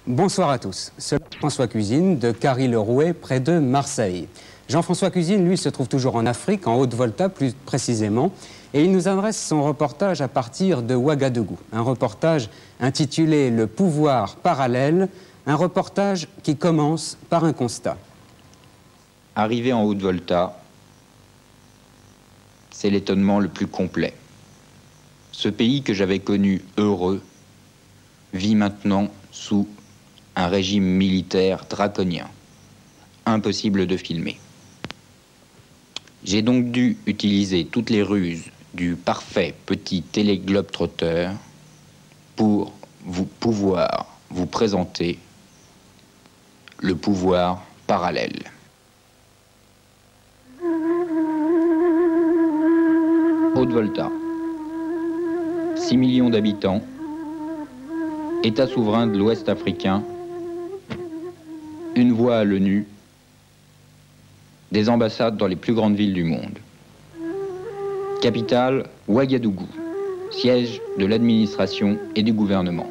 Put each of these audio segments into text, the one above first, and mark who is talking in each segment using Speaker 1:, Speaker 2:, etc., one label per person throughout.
Speaker 1: Bonsoir à tous. C'est Jean-François Cuisine de Carry-le-Rouet, près de Marseille. Jean-François Cuisine, lui, se trouve toujours en Afrique, en Haute-Volta plus précisément, et il nous adresse son reportage à partir de Ouagadougou. Un reportage intitulé « Le pouvoir parallèle », un reportage qui commence par un constat.
Speaker 2: Arrivé en Haute-Volta, c'est l'étonnement le plus complet. Ce pays que j'avais connu heureux vit maintenant sous un régime militaire draconien. Impossible de filmer. J'ai donc dû utiliser toutes les ruses du parfait petit téléglobe-trotteur pour pouvoir vous présenter le pouvoir parallèle. Haute-Volta, 6 millions d'habitants, État souverain de l'Ouest africain, une voix à l'ONU, des ambassades dans les plus grandes villes du monde. Capitale, Ouagadougou, siège de l'administration et du gouvernement.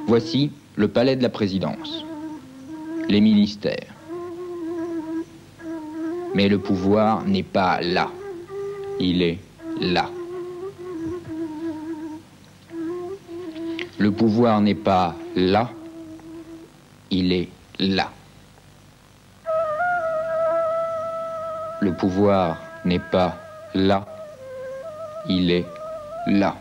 Speaker 2: Voici le palais de la présidence, les ministères. Mais le pouvoir n'est pas là, il est là. Le pouvoir n'est pas là, il est là. Le pouvoir n'est pas là, il est là.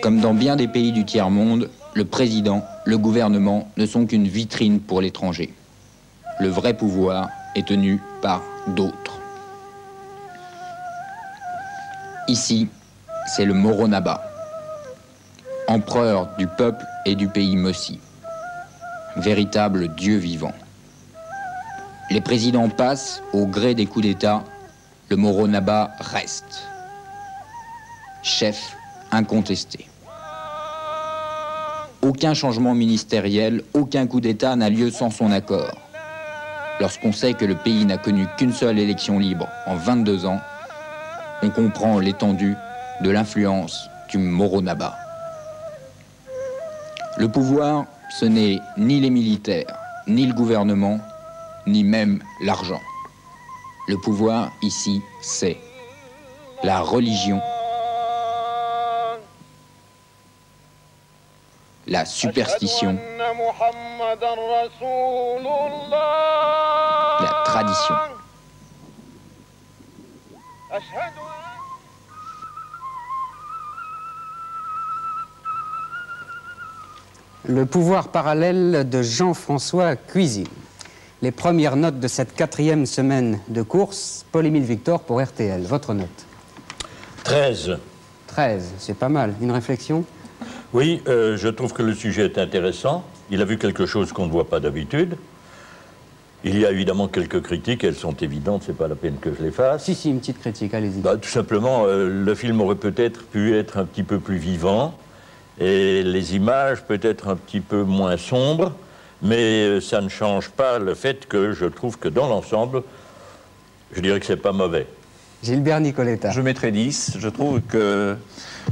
Speaker 2: Comme dans bien des pays du tiers-monde, le président, le gouvernement ne sont qu'une vitrine pour l'étranger. Le vrai pouvoir est tenu par d'autres. Ici, c'est le Moronaba, empereur du peuple et du pays Mossi, véritable dieu vivant. Les présidents passent, au gré des coups d'État, le Moronaba reste. Chef incontesté. Aucun changement ministériel, aucun coup d'État n'a lieu sans son accord. Lorsqu'on sait que le pays n'a connu qu'une seule élection libre en 22 ans, on comprend l'étendue de l'influence du Moronaba. Le pouvoir, ce n'est ni les militaires, ni le gouvernement, ni même l'argent. Le pouvoir, ici, c'est la religion, la superstition, la tradition.
Speaker 1: Le pouvoir parallèle de Jean-François Cuisine. Les premières notes de cette 4e semaine de course, Paul-Émile Victor pour RTL. Votre note?
Speaker 3: 13.
Speaker 1: 13, c'est pas mal. Une réflexion?
Speaker 3: Oui, je trouve que le sujet est intéressant. Il a vu quelque chose qu'on ne voit pas d'habitude. Il y a évidemment quelques critiques, elles sont évidentes, c'est pas la peine que je les fasse.
Speaker 1: Si, une petite critique, allez-y.
Speaker 3: Tout simplement, le film aurait peut-être pu être un petit peu plus vivant, et les images peut-être un petit peu moins sombres, mais ça ne change pas le fait que je trouve que dans l'ensemble, je dirais que c'est pas mauvais.
Speaker 1: Gilbert Nicoletta.
Speaker 4: Je mettrai 10. Je trouve que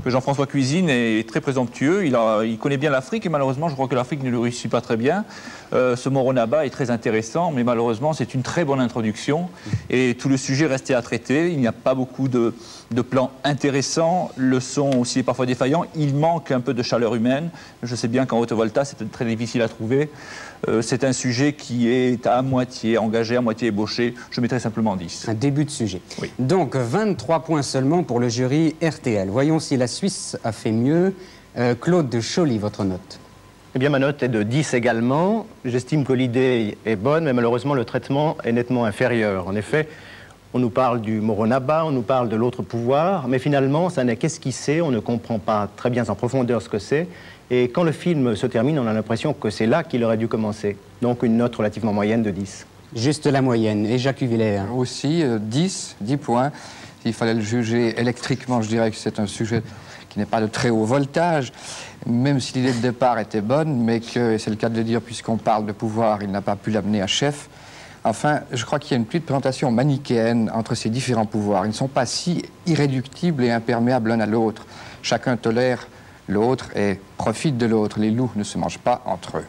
Speaker 4: Jean-François Cuisine est très présomptueux. Il connaît bien l'Afrique et malheureusement, je crois que l'Afrique ne le réussit pas très bien. Ce Moronaba est très intéressant, mais malheureusement, c'est une très bonne introduction. Et tout le sujet restait à traiter. Il n'y a pas beaucoup de plans intéressants. Le son aussi est parfois défaillant. Il manque un peu de chaleur humaine. Je sais bien qu'en Haute-Volta, c'est très difficile à trouver. C'est un sujet qui est à moitié engagé, à moitié ébauché. Je mettrai simplement 10.
Speaker 1: Un début de sujet.
Speaker 4: Oui.
Speaker 1: Donc, 23 points seulement pour le jury RTL. Voyons si la Suisse a fait mieux. Claude de Choly, votre note?
Speaker 5: Eh bien, ma note est de 10 également. J'estime que l'idée est bonne, mais malheureusement, le traitement est nettement inférieur. En effet, on nous parle du Moronaba, on nous parle de l'autre pouvoir, mais finalement, ça n'est qu'esquissé, on ne comprend pas très bien en profondeur ce que c'est. Et quand le film se termine, on a l'impression que c'est là qu'il aurait dû commencer. Donc une note relativement moyenne de 10.
Speaker 1: Juste la moyenne. Et Jacques Villers?
Speaker 6: Aussi, 10 points. S'il fallait le juger électriquement, je dirais que c'est un sujet qui n'est pas de très haut voltage, même si l'idée de départ était bonne, mais que, et c'est le cas de le dire puisqu'on parle de pouvoir, il n'a pas pu l'amener à chef. Enfin, je crois qu'il y a une petite présentation manichéenne entre ces différents pouvoirs. Ils ne sont pas si irréductibles et imperméables l'un à l'autre. Chacun tolère l'autre et profite de l'autre. Les loups ne se mangent pas entre eux.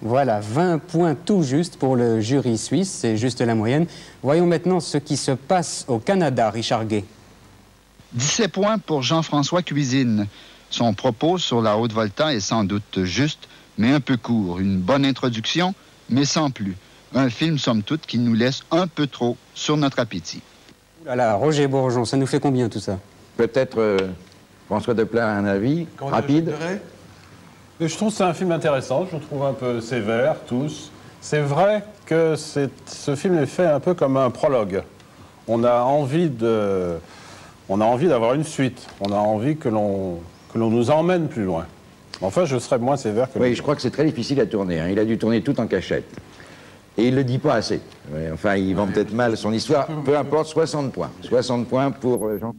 Speaker 1: Voilà, 20 points tout juste pour le jury suisse, c'est juste la moyenne. Voyons maintenant ce qui se passe au Canada, Richard Gay.
Speaker 7: 17 points pour Jean-François Cuisine. Son propos sur la Haute-Volta est sans doute juste, mais un peu court. Une bonne introduction, mais sans plus. Un film, somme toute, qui nous laisse un peu trop sur notre appétit.
Speaker 1: Ouh là là, Roger Bourgeon, ça nous fait combien tout ça?
Speaker 8: Peut-être François Desplat a un avis rapide.
Speaker 9: Je trouve que c'est un film intéressant, je le trouve un peu sévère, tous. C'est vrai que ce film est fait un peu comme un prologue. On a envie d'avoir une suite. On a envie que l'on nous emmène plus loin. Enfin, je serais moins sévère que lui.
Speaker 8: Oui, je crois que c'est très difficile à tourner. Hein. Il a dû tourner tout en cachette. Et il ne le dit pas assez. Ouais, enfin, il vend peut-être mal son histoire. Peu importe, 60 points. 60 points pour Jean.